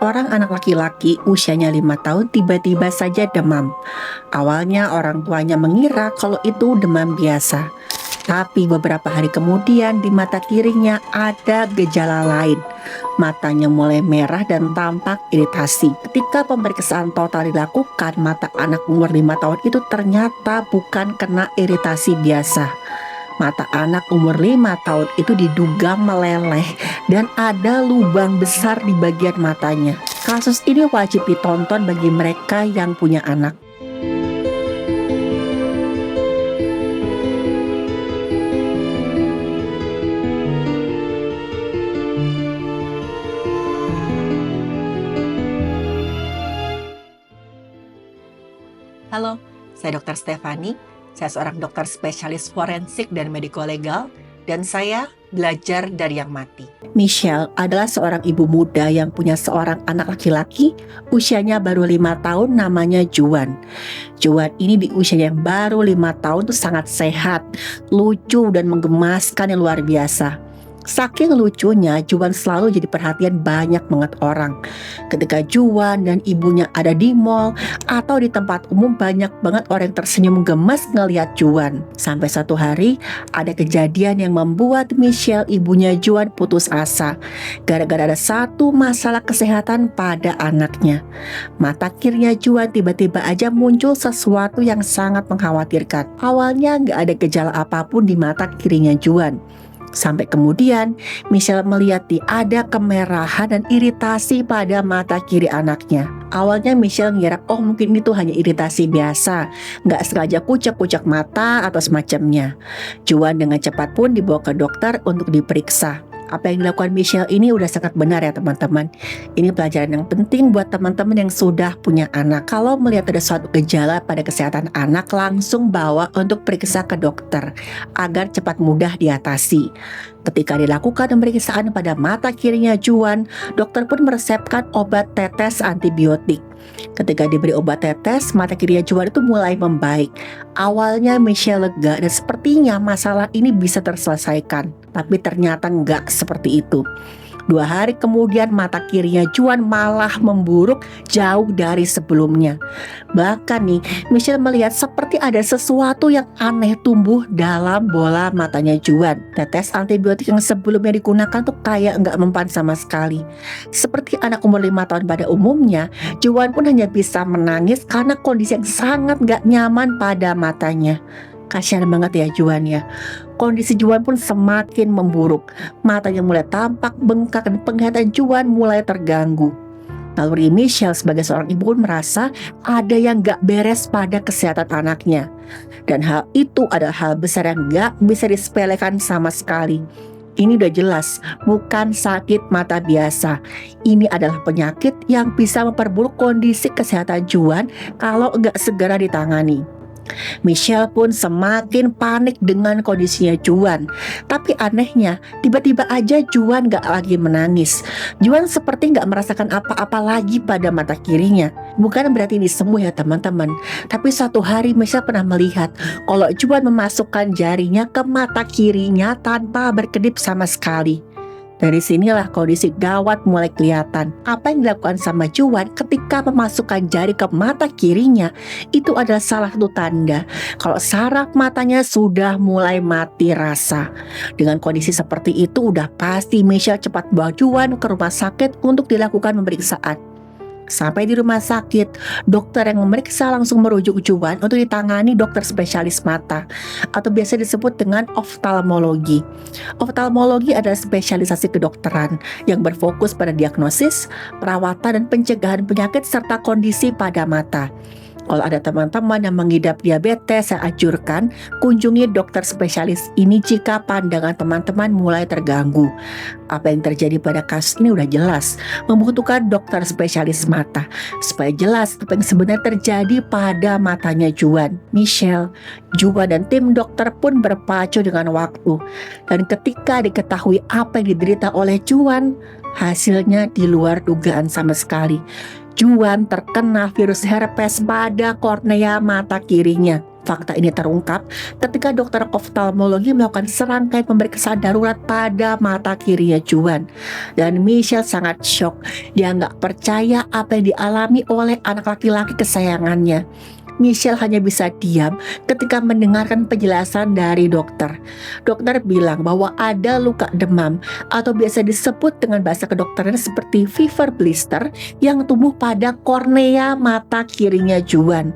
Seorang anak laki-laki usianya 5 tahun tiba-tiba saja demam. Awalnya orang tuanya mengira kalau itu demam biasa. Tapi beberapa hari kemudian di mata kirinya ada gejala lain. Matanya mulai merah dan tampak iritasi. Ketika pemeriksaan total dilakukan, mata anak umur 5 tahun itu ternyata bukan kena iritasi biasa. Mata anak umur 5 tahun itu diduga meleleh dan ada lubang besar di bagian matanya. Kasus ini wajib ditonton bagi mereka yang punya anak. Halo, saya Dr. Stefani. Saya seorang dokter spesialis forensik dan mediko-legal, dan saya belajar dari yang mati. Michelle adalah seorang ibu muda yang punya seorang anak laki-laki, usianya baru 5 tahun, namanya Juan. Juan ini di usia yang baru 5 tahun tuh sangat sehat, lucu dan menggemaskan yang luar biasa. Saking lucunya, Juan selalu jadi perhatian banyak banget orang. Ketika Juan dan ibunya ada di mall atau di tempat umum, banyak banget orang yang tersenyum gemes ngelihat Juan. Sampai satu hari ada kejadian yang membuat Michelle, ibunya Juan, putus asa. Gara-gara ada satu masalah kesehatan pada anaknya. Mata kirinya Juan tiba-tiba aja muncul sesuatu yang sangat mengkhawatirkan. Awalnya gak ada gejala apapun di mata kirinya Juan. Sampai kemudian Michelle melihat ada kemerahan dan iritasi pada mata kiri anaknya. Awalnya Michelle ngira mungkin itu hanya iritasi biasa, nggak sengaja kucek-kucek mata atau semacamnya. Juan dengan cepat pun dibawa ke dokter untuk diperiksa. Apa yang dilakukan Michelle ini udah sangat benar ya teman-teman. Ini pelajaran yang penting buat teman-teman yang sudah punya anak. Kalau melihat ada suatu gejala pada kesehatan anak, langsung bawa untuk periksa ke dokter agar cepat mudah diatasi. Ketika dilakukan pemeriksaan pada mata kirinya Juan, dokter pun meresepkan obat tetes antibiotik. Ketika diberi obat tetes, mata kirinya Juan itu mulai membaik. Awalnya Michelle lega dan sepertinya masalah ini bisa terselesaikan. Tapi ternyata enggak seperti itu. 2 hari kemudian mata kirinya Juan malah memburuk jauh dari sebelumnya. Bahkan nih, Michelle melihat seperti ada sesuatu yang aneh tumbuh dalam bola matanya Juan. Tetes antibiotik yang sebelumnya digunakan tuh kayak nggak mempan sama sekali. Seperti anak umur 5 tahun pada umumnya, Juan pun hanya bisa menangis karena kondisi yang sangat nggak nyaman pada matanya. Kasihan banget ya Juan ya. Kondisi Juan pun semakin memburuk. Matanya mulai tampak bengkak dan penglihatan Juan mulai terganggu. Lalu Michelle sebagai seorang ibu pun merasa ada yang gak beres pada kesehatan anaknya. Dan hal itu adalah hal besar yang gak bisa disepelekan sama sekali. Ini udah jelas bukan sakit mata biasa. Ini adalah penyakit yang bisa memperburuk kondisi kesehatan Juan kalau gak segera ditangani. Michelle pun semakin panik dengan kondisinya Juan. Tapi anehnya, tiba-tiba aja Juan gak lagi menangis. Juan seperti gak merasakan apa-apa lagi pada mata kirinya. Bukan berarti ini sembuh ya teman-teman. Tapi suatu hari Michelle pernah melihat kalau Juan memasukkan jarinya ke mata kirinya tanpa berkedip sama sekali. Dari sinilah kondisi gawat mulai kelihatan. Apa yang dilakukan sama Juan ketika memasukkan jari ke mata kirinya, itu adalah salah satu tanda kalau saraf matanya sudah mulai mati rasa. Dengan kondisi seperti itu udah pasti Michelle cepat bawa Juan ke rumah sakit untuk dilakukan pemeriksaan. Sampai di rumah sakit, dokter yang memeriksa langsung merujuk Juan untuk ditangani dokter spesialis mata atau biasa disebut dengan oftalmologi. Oftalmologi adalah spesialisasi kedokteran yang berfokus pada diagnosis, perawatan dan pencegahan penyakit serta kondisi pada mata. Kalau ada teman-teman yang mengidap diabetes, saya anjurkan kunjungi dokter spesialis ini jika pandangan teman-teman mulai terganggu. Apa yang terjadi pada kasus ini udah jelas, membutuhkan dokter spesialis mata supaya jelas apa yang sebenarnya terjadi pada matanya Juan. Michelle, Juan dan tim dokter pun berpacu dengan waktu. Dan ketika diketahui apa yang diderita oleh Juan, hasilnya di luar dugaan sama sekali. Juan terkena virus herpes pada kornea mata kirinya. Fakta ini terungkap ketika dokter oftalmologi melakukan serangkaian pemeriksaan darurat pada mata kirinya Juan. Dan Michelle sangat shock. Dia nggak percaya apa yang dialami oleh anak laki-laki kesayangannya. Michelle hanya bisa diam ketika mendengarkan penjelasan dari dokter. Dokter bilang bahwa ada luka demam atau biasa disebut dengan bahasa kedokteran seperti fever blister yang tumbuh pada kornea mata kirinya Juan.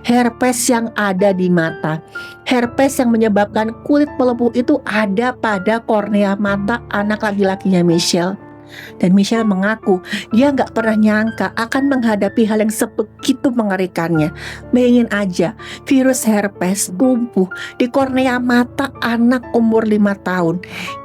Herpes yang ada di mata. Herpes yang menyebabkan kulit melepuh itu ada pada kornea mata anak laki-lakinya Michelle. Dan Michelle mengaku dia nggak pernah nyangka akan menghadapi hal yang sebegitu mengerikannya. Bayangin aja, virus herpes tumbuh di kornea mata anak umur 5 tahun.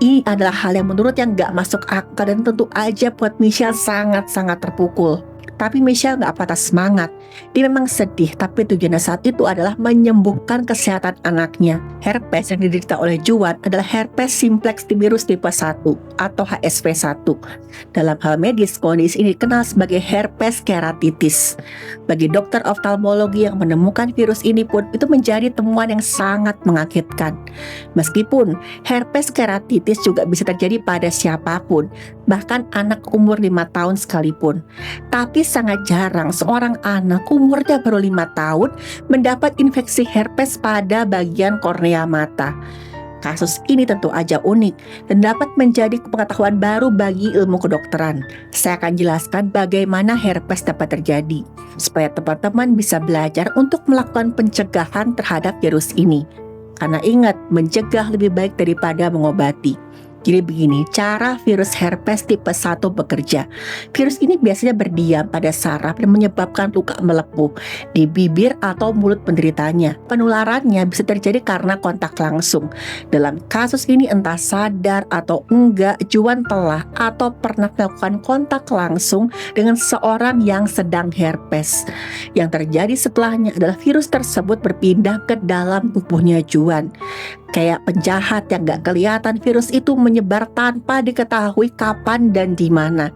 Ini adalah hal yang menurut yang nggak masuk akal dan tentu aja buat Michelle sangat-sangat terpukul. Tapi Michelle nggak patah semangat. Dia memang sedih, tapi tujuannya saat itu adalah menyembuhkan kesehatan anaknya. Herpes yang diderita oleh Juan adalah herpes simplex virus tipe 1 atau HSV1. Dalam hal medis, kondisi ini dikenal sebagai herpes keratitis. Bagi dokter oftalmologi yang menemukan virus ini pun, itu menjadi temuan yang sangat mengagetkan. Meskipun herpes keratitis juga bisa terjadi pada siapapun, bahkan anak umur 5 tahun sekalipun. Tapi sangat jarang seorang anak umurnya baru 5 tahun mendapat infeksi herpes pada bagian kornea mata. Kasus ini tentu aja unik dan dapat menjadi pengetahuan baru bagi ilmu kedokteran. Saya akan jelaskan bagaimana herpes dapat terjadi, supaya teman-teman bisa belajar untuk melakukan pencegahan terhadap virus ini. Karena ingat, mencegah lebih baik daripada mengobati. Jadi begini, cara virus herpes tipe 1 bekerja. Virus ini biasanya berdiam pada saraf dan menyebabkan luka melepuh di bibir atau mulut penderitanya. Penularannya bisa terjadi karena kontak langsung. Dalam kasus ini entah sadar atau enggak, Juan telah atau pernah melakukan kontak langsung dengan seorang yang sedang herpes. Yang terjadi setelahnya adalah virus tersebut berpindah ke dalam tubuhnya Juan. Kayak penjahat yang gak kelihatan, virus itu menyebar tanpa diketahui kapan dan di mana.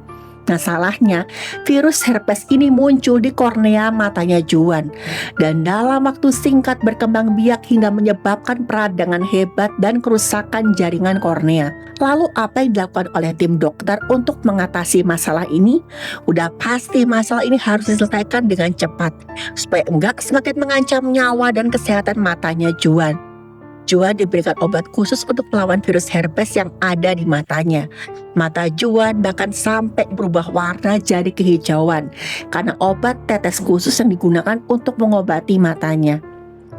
Nah, salahnya virus herpes ini muncul di kornea matanya Juan dan dalam waktu singkat berkembang biak hingga menyebabkan peradangan hebat dan kerusakan jaringan kornea. Lalu apa yang dilakukan oleh tim dokter untuk mengatasi masalah ini? Udah pasti masalah ini harus diselesaikan dengan cepat supaya enggak semakin mengancam nyawa dan kesehatan matanya Juan. Juan diberikan obat khusus untuk melawan virus herpes yang ada di matanya. Mata Juan bahkan sampai berubah warna jadi kehijauan karena obat tetes khusus yang digunakan untuk mengobati matanya.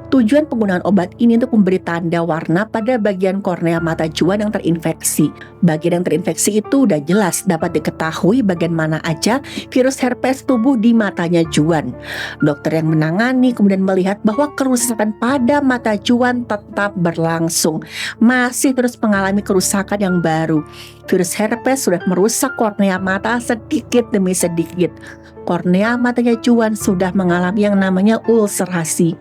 Tujuan penggunaan obat ini untuk memberi tanda warna pada bagian kornea mata Juan yang terinfeksi. Bagian yang terinfeksi itu udah jelas dapat diketahui bagian mana aja virus herpes tumbuh di matanya Juan. Dokter yang menangani kemudian melihat bahwa kerusakan pada mata Juan tetap berlangsung, masih terus mengalami kerusakan yang baru. Virus herpes sudah merusak kornea mata sedikit demi sedikit. Kornea matanya Juan sudah mengalami yang namanya ulserasi.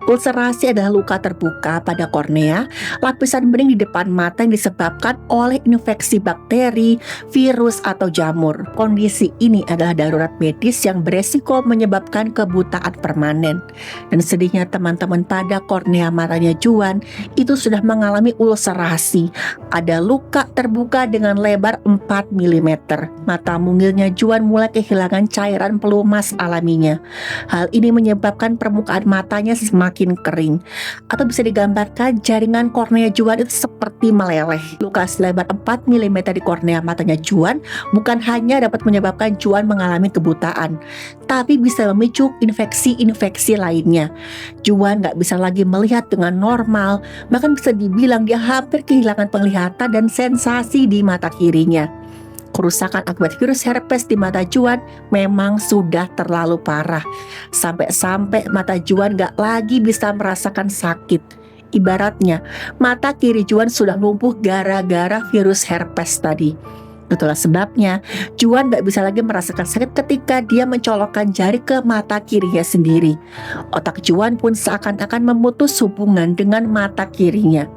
Ulserasi adalah luka terbuka pada kornea, lapisan bening di depan mata yang disebabkan oleh infeksi bakteri, virus, atau jamur. Kondisi ini adalah darurat medis yang beresiko menyebabkan kebutaan permanen. Dan sedihnya teman-teman, pada kornea matanya Juan itu sudah mengalami ulserasi. Ada luka terbuka dengan lebar 4 mm. Mata mungilnya Juan mulai kehilangan cairan pelumas alaminya. Hal ini menyebabkan permukaan matanya semakin kering, atau bisa digambarkan jaringan kornea Juan itu seperti meleleh. Luka selebar 4 mm di kornea matanya Juan bukan hanya dapat menyebabkan Juan mengalami kebutaan, tapi bisa memicu infeksi-infeksi lainnya. Juan gak bisa lagi melihat dengan normal, bahkan bisa dibilang dia hampir kehilangan penglihatan dan sensasi di mata kirinya. Kerusakan akibat virus herpes di mata Juan memang sudah terlalu parah. Sampai-sampai mata Juan gak lagi bisa merasakan sakit. Ibaratnya, mata kiri Juan sudah lumpuh gara-gara virus herpes tadi. Itulah sebabnya Juan gak bisa lagi merasakan sakit ketika dia mencolokkan jari ke mata kirinya sendiri. Otak Juan pun seakan-akan memutus hubungan dengan mata kirinya.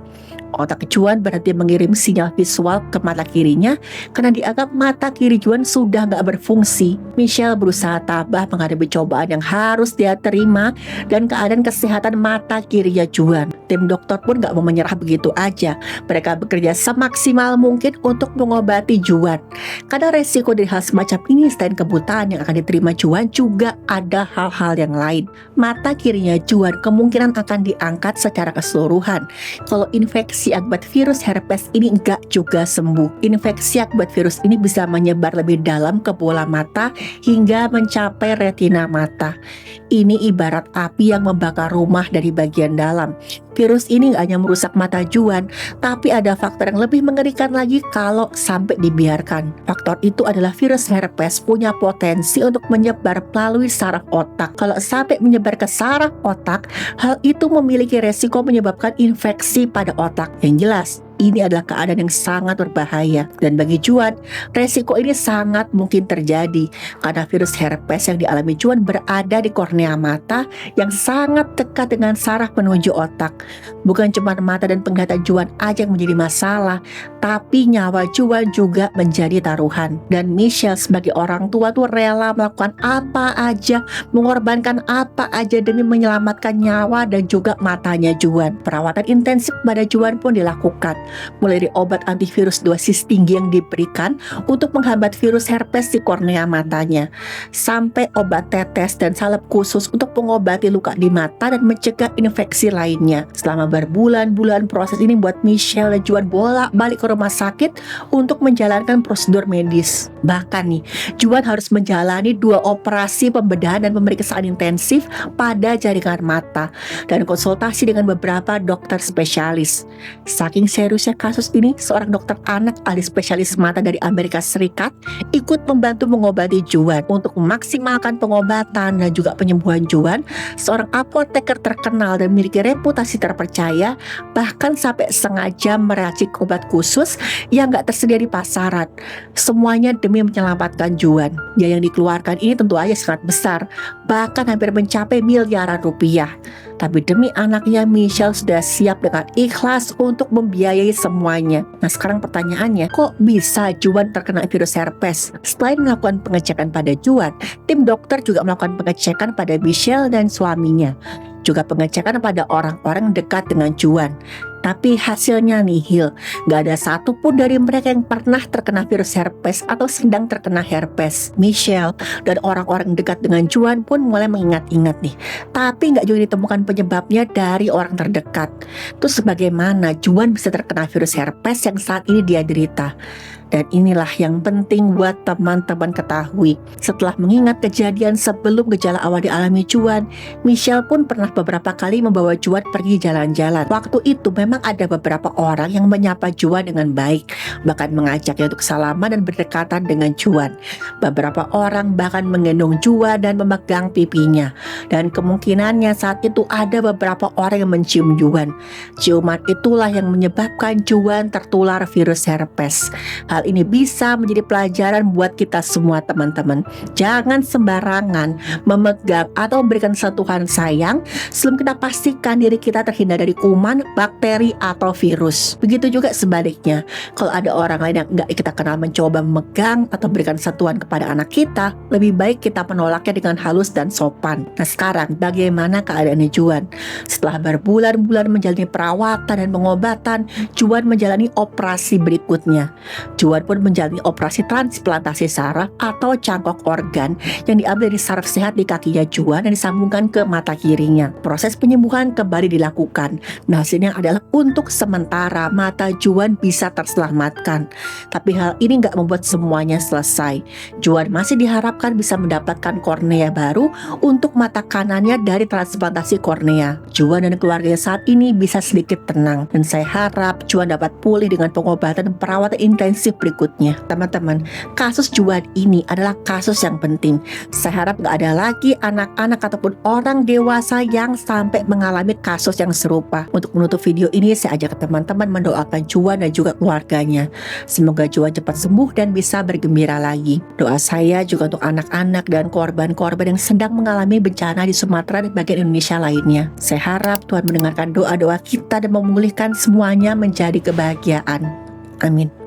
Otak Juan berhenti mengirim sinyal visual ke mata kirinya karena dianggap mata kiri Juan sudah nggak berfungsi. Michelle berusaha tabah menghadapi cobaan yang harus dia terima dan keadaan kesehatan mata kirinya Juan. Tim dokter pun nggak mau menyerah begitu aja. Mereka bekerja semaksimal mungkin untuk mengobati Juan. Karena resiko dari hal semacam ini selain kebutaan yang akan diterima Juan, juga ada hal-hal yang lain. Mata kirinya Juan kemungkinan akan diangkat secara keseluruhan. Kalau infeksi akibat virus herpes ini enggak juga sembuh. Infeksi akibat virus ini bisa menyebar lebih dalam ke bola mata hingga mencapai retina mata. Ini ibarat api yang membakar rumah dari bagian dalam. Virus ini nggak hanya merusak mata Juan, tapi ada faktor yang lebih mengerikan lagi kalau sampai dibiarkan. Faktor itu adalah virus herpes punya potensi untuk menyebar melalui saraf otak. Kalau sampai menyebar ke saraf otak, hal itu memiliki resiko menyebabkan infeksi pada otak. Yang jelas, ini adalah keadaan yang sangat berbahaya. Dan bagi Juan, resiko ini sangat mungkin terjadi karena virus herpes yang dialami Juan berada di kornea mata yang sangat dekat dengan saraf menuju otak. Bukan cuma mata dan penglihatan Juan aja yang menjadi masalah, tapi nyawa Juan juga menjadi taruhan. Dan Michelle sebagai orang tua tuh rela melakukan apa aja, mengorbankan apa aja demi menyelamatkan nyawa dan juga matanya Juan. Perawatan intensif pada Juan pun dilakukan, mulai dari obat antivirus dosis tinggi yang diberikan untuk menghambat virus herpes di kornea matanya, sampai obat tetes dan salep khusus untuk mengobati luka di mata dan mencegah infeksi lainnya. Selama berbulan-bulan proses ini buat Michelle dan Juan bolak-balik ke rumah sakit untuk menjalankan prosedur medis. Bahkan nih, Juan harus menjalani 2 operasi pembedahan dan pemeriksaan intensif pada jaringan mata dan konsultasi dengan beberapa dokter spesialis. Saking seriusnya kasus ini, seorang dokter anak ahli spesialis mata dari Amerika Serikat ikut membantu mengobati Juan. Untuk memaksimalkan pengobatan dan juga penyembuhan Juan, seorang apoteker terkenal dan memiliki reputasi terpercaya bahkan sampai sengaja meracik obat khusus yang gak tersedia di pasaran. Semuanya demi menyelamatkan Juan. Biaya yang dikeluarkan ini tentu aja sangat besar, bahkan hampir mencapai miliaran rupiah. Tapi demi anaknya, Michelle sudah siap dengan ikhlas untuk membiayai semuanya. Nah, sekarang pertanyaannya, kok bisa Juan terkena virus herpes? Selain melakukan pengecekan pada Juan, tim dokter juga melakukan pengecekan pada Michelle dan suaminya. Juga pengecekan pada orang-orang dekat dengan Juan. Tapi hasilnya nihil. Gak ada satupun dari mereka yang pernah terkena virus herpes atau sedang terkena herpes. Michelle dan orang-orang dekat dengan Juan pun mulai mengingat-ingat nih. Tapi gak juga ditemukan penyebabnya dari orang terdekat. Terus bagaimana Juan bisa terkena virus herpes yang saat ini dia derita? Dan inilah yang penting buat teman-teman ketahui. Setelah mengingat kejadian sebelum gejala awal dialami Juan, Michelle pun pernah beberapa kali membawa Juan pergi jalan-jalan. Waktu itu memang ada beberapa orang yang menyapa Juan dengan baik, bahkan mengajaknya untuk salaman dan berdekatan dengan Juan. Beberapa orang bahkan menggendong Juan dan memegang pipinya. Dan kemungkinannya saat itu ada beberapa orang yang mencium Juan. Ciuman itulah yang menyebabkan Juan tertular virus herpes. Hal ini bisa menjadi pelajaran buat kita semua teman-teman. Jangan sembarangan memegang atau memberikan sentuhan sayang sebelum kita pastikan diri kita terhindar dari kuman, bakteri, atau virus. Begitu juga sebaliknya, kalau ada orang lain yang nggak kita kenal mencoba memegang atau berikan sentuhan kepada anak kita, lebih baik kita menolaknya dengan halus dan sopan. Nah, sekarang bagaimana keadaannya Juan? Setelah berbulan-bulan menjalani perawatan dan pengobatan, Juan menjalani operasi berikutnya. Juan pun menjalani operasi transplantasi saraf atau cangkok organ yang diambil dari saraf sehat di kakinya Juan dan disambungkan ke mata kirinya. Proses penyembuhan kembali dilakukan. Nah, hasilnya adalah untuk sementara mata Juan bisa terselamatkan. Tapi hal ini nggak membuat semuanya selesai. Juan masih diharapkan bisa mendapatkan kornea baru untuk mata kanannya dari transplantasi kornea. Juan dan keluarganya saat ini bisa sedikit tenang, dan saya harap Juan dapat pulih dengan pengobatan dan perawatan intensif berikutnya. Teman-teman, kasus Juan ini adalah kasus yang penting. Saya harap gak ada lagi anak-anak ataupun orang dewasa yang sampai mengalami kasus yang serupa. Untuk menutup video ini, saya ajak teman-teman mendoakan Juan dan juga keluarganya. Semoga Juan cepat sembuh dan bisa bergembira lagi. Doa saya juga untuk anak-anak dan korban-korban yang sedang mengalami bencana di Sumatera dan bagian Indonesia lainnya. Saya harap Tuhan mendengarkan doa-doa kita dan memulihkan semuanya menjadi kebahagiaan. Amin.